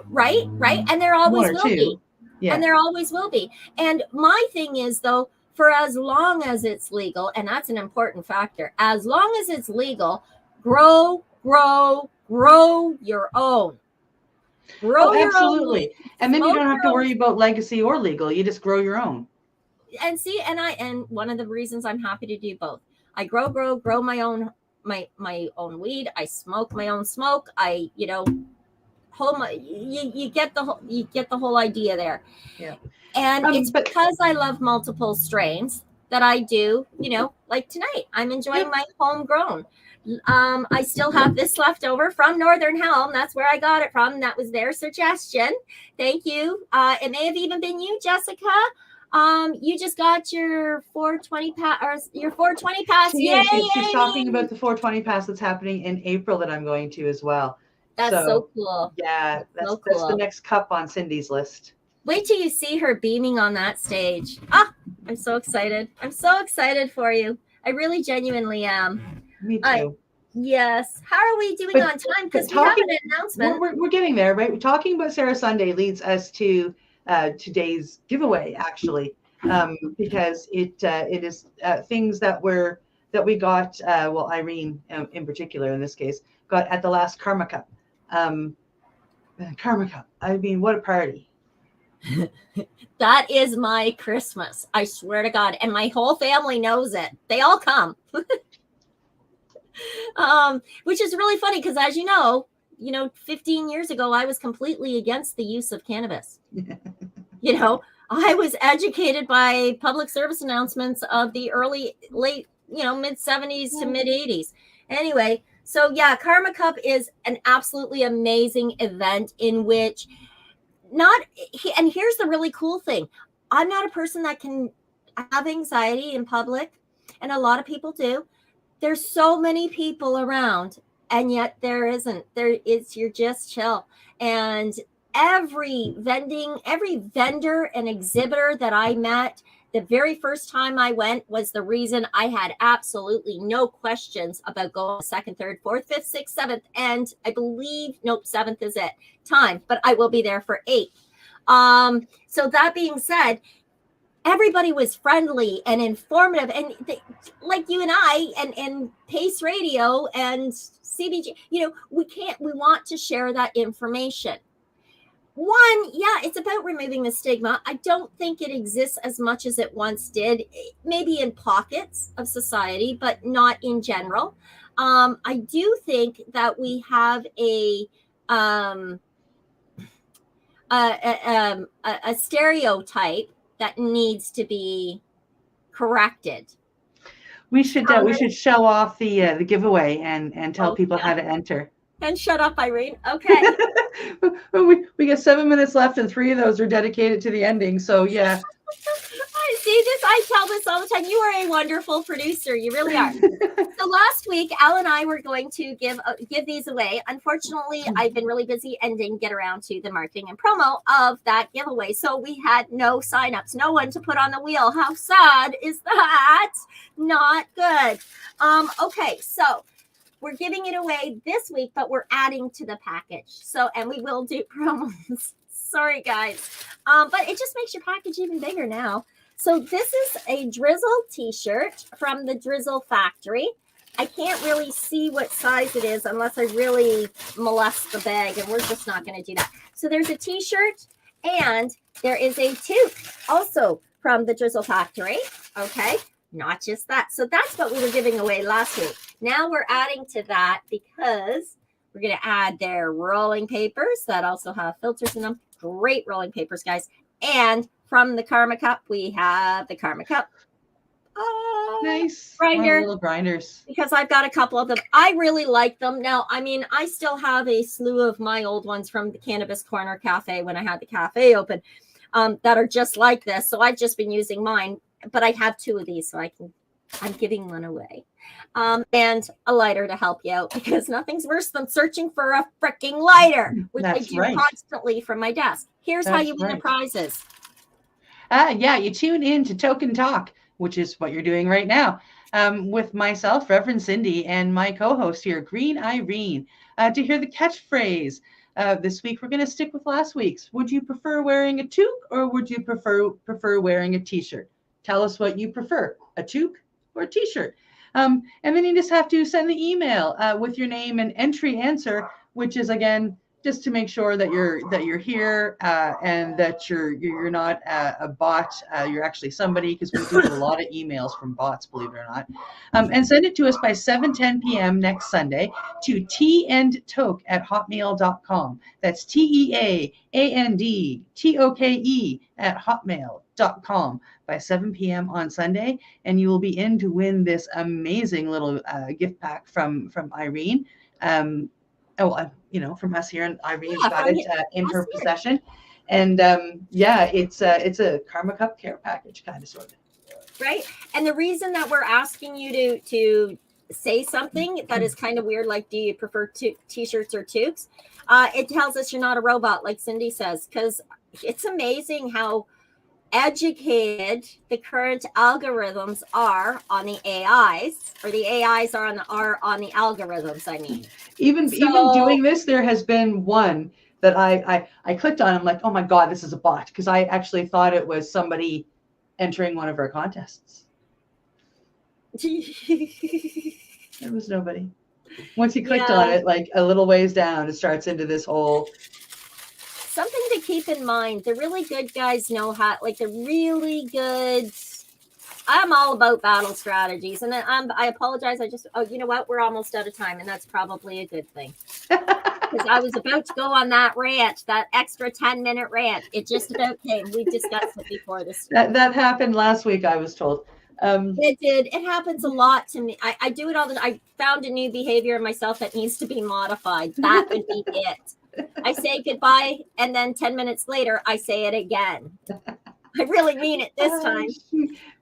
Right. And there always will be. Yeah. And there always will be. And my thing is, though, for as long as it's legal, and that's an important factor, as long as it's legal, grow your own. Grow your absolutely. own. And then you don't have to Smoke worry about legacy or legal. You just grow your own. And see, and one of the reasons I'm happy to do both. I grow my own own weed. I smoke my own smoke. I, you get the whole idea there. Yeah. And it's because I love multiple strains that I do, like tonight, I'm enjoying my homegrown. I still have this left over from Northern Helm. That's where I got it from. That was their suggestion. Thank you. It may have even been you, Jessica. You just got your 420 pass, or your 420 pass. Yay! She's talking about the 420 pass that's happening in April that I'm going to as well. That's so cool. Yeah, that's so cool. That's the next cup on Cindy's list. Wait till you see her beaming on that stage. I'm so excited. I'm so excited for you. I really genuinely am. Me too. Yes. How are we doing on time? Because we have an announcement. We're getting there, right? We're talking about Sarah Sunday leads us to today's giveaway, actually, because it is things that we got. Well, Irene in particular, in this case, got at the last Karma Cup. Karma Cup. I mean, what a party! That is my Christmas. I swear to God, and my whole family knows it. They all come. Which is really funny because, as you know, 15 years ago, I was completely against the use of cannabis. I was educated by public service announcements of the late, mid 70s to mid 80s. Anyway, so yeah, Karma Cup is an absolutely amazing event in which and here's the really cool thing. I'm not a person that can have anxiety in public, and a lot of people do. There's so many people around, and yet there isn't. You're just chill. And every vendor and exhibitor that I met the very first time I went was the reason I had absolutely no questions about going second, third, fourth, fifth, sixth, seventh, and I believe, seventh is it time, but I will be there for 8th. So that being said, everybody was friendly and informative, and like you and I and Pace Radio and CBG, we want to share that information. One, it's about removing the stigma. I don't think it exists as much as it once did, maybe in pockets of society, but not in general. I do think that we have a stereotype that needs to be corrected. We should show off the giveaway and tell people how to enter. And shut up, Irene. Okay. we got 7 minutes left, and 3 of those are dedicated to the ending. So yeah. I see this. I tell this all the time. You are a wonderful producer. You really are. So last week, Al and I were going to give these away. Unfortunately, I've been really busy and didn't get around to the marketing and promo of that giveaway. So we had no signups, no one to put on the wheel. How sad is that? Not good. Okay, so we're giving it away this week, but we're adding to the package. So, and we will do promos. Sorry, guys. But it just makes your package even bigger now. So this is a Drizzle t-shirt from the Drizzle Factory. I can't really see what size it is unless I really molest the bag, and we're just not going to do that. So there's a t-shirt, and there is a toque also from the Drizzle Factory. Okay, not just that. So that's what we were giving away last week. Now we're adding to that because we're going to add their rolling papers that also have filters in them. Great rolling papers, guys. And from the Karma Cup, we have the Karma Cup. Nice. Grinder. Little grinders. Because I've got a couple of them. I really like them. Now, I mean, I still have a slew of my old ones from the Cannabis Corner Cafe when I had the cafe open that are just like this. So I've just been using mine. But I have 2 of these, so I'm giving one away. And a lighter to help you out, because nothing's worse than searching for a freaking lighter, which I do constantly from my desk. Here's how you win the prizes. You tune in to Tokin Talk, which is what you're doing right now, with myself, Reverend Cindy, and my co-host here, Green Irene, to hear the catchphrase. This week, we're going to stick with last week's. Would you prefer wearing a toque, or would you prefer wearing a t-shirt? tell us what you prefer, a toque or a t-shirt. And then you just have to send the email with your name and entry answer, which is, again, just to make sure that you're here and that you're not a bot. You're actually somebody, because we do get a lot of emails from bots, believe it or not. And send it to us by 7:10 p.m. next Sunday to teandtoke@hotmail.com. That's teandtoke@hotmail.com by 7 p.m. on Sunday, and you will be in to win this amazing little gift pack from Irene. From us here, and Irene's got it in her possession. And it's a Karma Cup care package, kind of, sort of. Right. And the reason that we're asking you to say something that is kind of weird, like, do you prefer t-shirts or toques? It tells us you're not a robot, like Cindy says, because it's amazing how educated the current algorithms are on the AIs, or the AIs are on the algorithms. I mean, even doing this, there has been one that I clicked on. I'm like, oh my God, this is a bot, because I actually thought it was somebody entering one of our contests. There was nobody. Once you clicked on it, like a little ways down, it starts into this whole. Something to keep in mind, the really good guys know how, like the really good, I'm all about battle strategies. And then I apologize. You know what? We're almost out of time, and that's probably a good thing. Because I was about to go on that rant, that extra 10-minute rant. It just about came. We discussed it before this. That happened last week, I was told. It did. It happens a lot to me. I do it all the time. I found a new behavior in myself that needs to be modified. That would be it. I say goodbye, and then 10 minutes later, I say it again. I really mean it this time.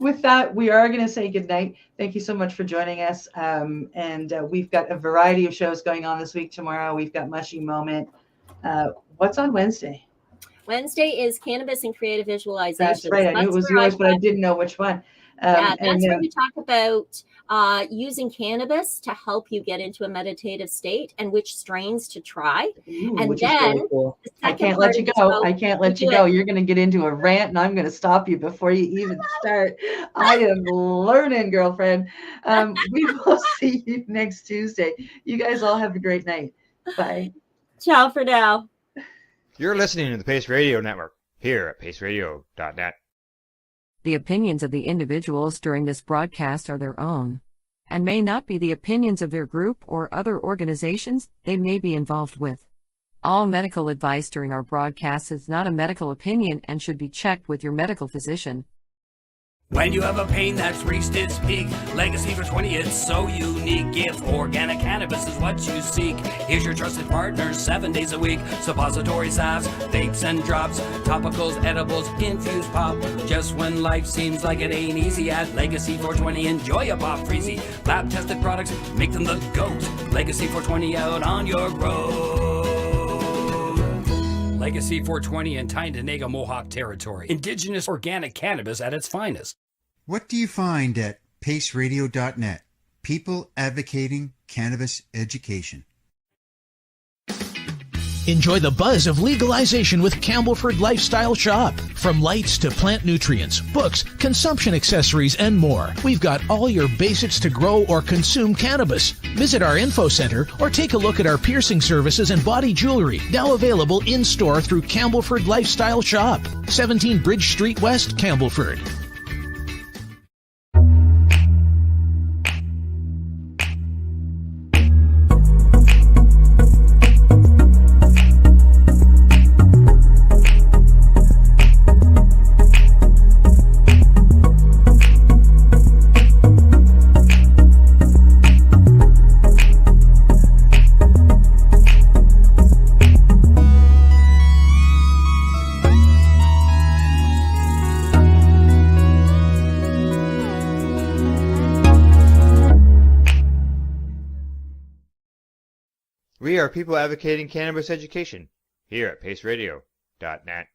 With that, we are going to say goodnight. Thank you so much for joining us. And we've got a variety of shows going on this week. Tomorrow, we've got Mushy Moment. What's on Wednesday? Wednesday is Cannabis and Creative Visualization. That's right. I knew it was yours, but I didn't know which one. That's where we talk about using cannabis to help you get into a meditative state and which strains to try. And then really cool. I can't let you go. I can't let you go. You're going to get into a rant, and I'm going to stop you before you even start. I am learning, girlfriend. We will see you next Tuesday. You guys all have a great night. Bye. Ciao for now. You're listening to the Pace Radio Network here at paceradio.net. The opinions of the individuals during this broadcast are their own, and may not be the opinions of their group or other organizations they may be involved with. All medical advice during our broadcast is not a medical opinion and should be checked with your medical physician. When you have a pain that's reached its peak, Legacy for 20, it's so unique. If organic cannabis is what you seek, here's your trusted partner 7 days a week. Suppository salves, vapes and drops, topicals, edibles, infused pop. Just when life seems like it ain't easy, at Legacy 420, enjoy a pop freezy. Lab tested products, make them the GOAT. Legacy 420 out on your road. Legacy 420 in Tyndonega Mohawk territory. Indigenous organic cannabis at its finest. What do you find at paceradio.net? People advocating cannabis education. Enjoy the buzz of legalization with Campbellford Lifestyle Shop. From lights to plant nutrients, books, consumption accessories, and more. We've got all your basics to grow or consume cannabis. Visit our info center or take a look at our piercing services and body jewelry, now available in-store through Campbellford Lifestyle Shop. 17 Bridge Street West, Campbellford. We are people advocating cannabis education here at paceradio.net.